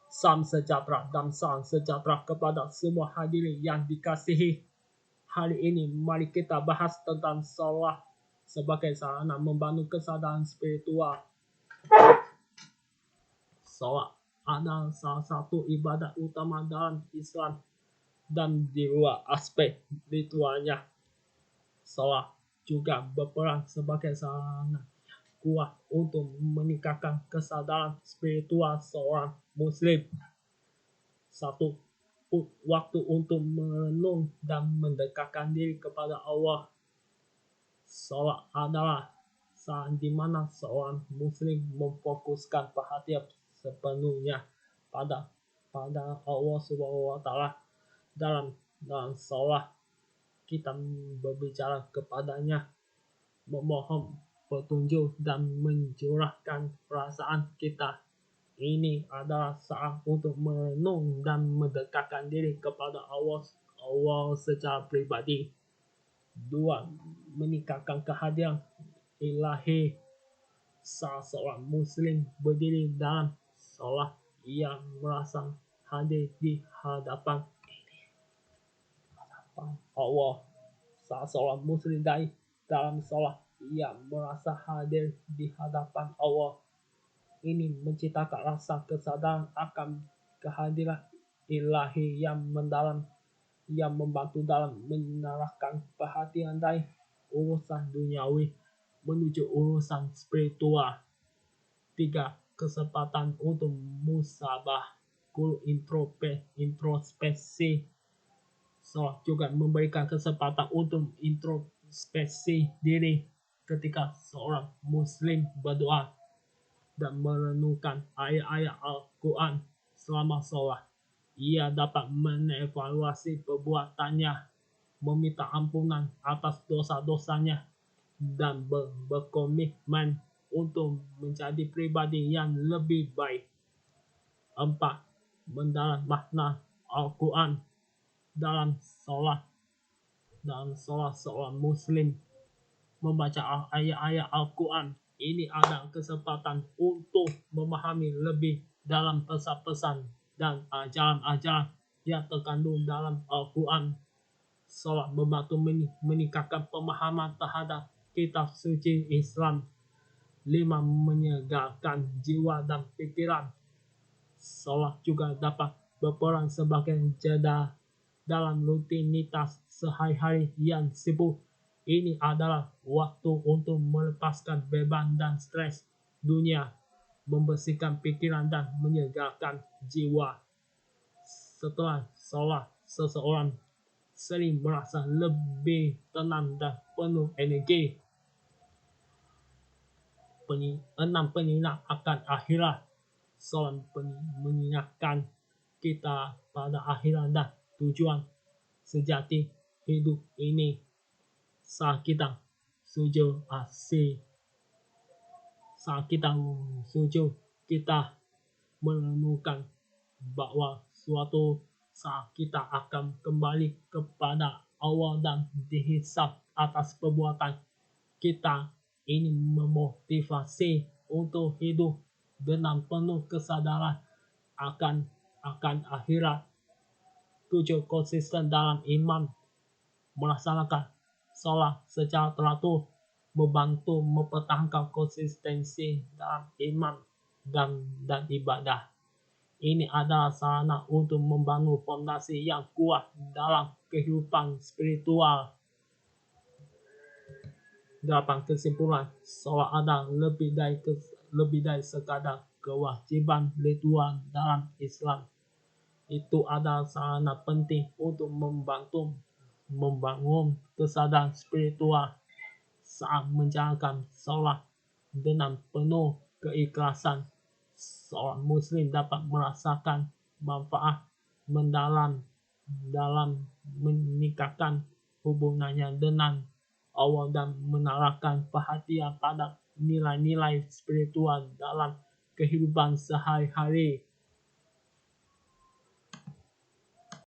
Salam sejahtera dan salam sejahtera kepada semua hadirin yang dikasihi. Hari ini mari kita bahas tentang sholat sebagai sarana membangun kesadaran spiritual. Sholat adalah salah satu ibadah utama dalam Islam dan di luar aspek ritualnya. Sholat juga berperan sebagai sarana kuat untuk meningkatkan kesadaran spiritual seorang muslim. Satu, waktu untuk merenung dan mendekatkan diri kepada Allah. Sholat adalah saat di mana seorang muslim memfokuskan perhatian sepenuhnya pada Allah Subhanahu wa Ta'ala. Dalam sholat kita berbicara kepadanya, memohon petunjuk dan mencurahkan perasaan kita. Ini adalah saat untuk merenung dan mendekatkan diri kepada Allah secara pribadi. 2. Meningkatkan kehadiran ilahi. Saat seorang muslim berdiri dalam sholat, ia merasa hadir di hadapan Allah. Saat seorang muslim dalam sholat, ia merasa hadir di hadapan Allah. Ini menciptakan rasa kesadaran akan kehadiran ilahi yang mendalam, yang membantu dalam mengarahkan perhatian dari urusan duniawi menuju urusan spiritual. 3. Kesempatan untuk musabah, introspeksi. Sholat juga memberikan kesempatan untuk introspeksi diri ketika seorang muslim berdoa dan merenungkan ayat-ayat Al-Quran selama sholat. Ia dapat mengevaluasi perbuatannya, meminta ampunan atas dosa-dosanya, dan berkomitmen untuk menjadi pribadi yang lebih baik. 4. Mendalam makna Al-Quran dalam sholat. Dalam sholat seorang muslim membaca ayat-ayat Al-Quran. Ini adalah kesempatan untuk memahami lebih dalam pesan-pesan dan ajaran-ajaran yang terkandung dalam Al-Quran. Sholat membantu meningkatkan pemahaman terhadap kitab suci Islam. 5. Menyegarkan jiwa dan pikiran. Sholat juga dapat berperan sebagai jeda dalam rutinitas sehari-hari yang sibuk. Ini adalah waktu untuk melepaskan beban dan stres dunia, membersihkan pikiran dan menyegarkan jiwa. Setelah sholat, seseorang sering merasa lebih tenang dan penuh energi. 6. Pengingat akan akhirat. Sholat mengingatkan kita pada akhirat dan tujuan sejati hidup ini. Saat kita sujud, kita menemukan bahwa suatu saat kita akan kembali kepada Allah dan dihisab atas perbuatan kita. Ini memotivasi untuk hidup dengan penuh kesadaran akan akhirat. 7. Konsisten dalam iman. Melaksanakan sholat secara teratur membantu mempertahankan konsistensi dalam iman dan ibadah. Ini adalah sarana untuk membangun fondasi yang kuat dalam kehidupan spiritual. 8. Kesimpulan, sholat adalah lebih dari sekadar kewajiban ritual dalam Islam. Itu adalah sarana penting untuk membangun kesadaran spiritual. Saat menjalankan sholat dengan penuh keikhlasan, seorang muslim dapat merasakan manfaat mendalam dalam meningkatkan hubungannya dengan Allah dan menarikkan perhatian pada nilai-nilai spiritual dalam kehidupan sehari-hari.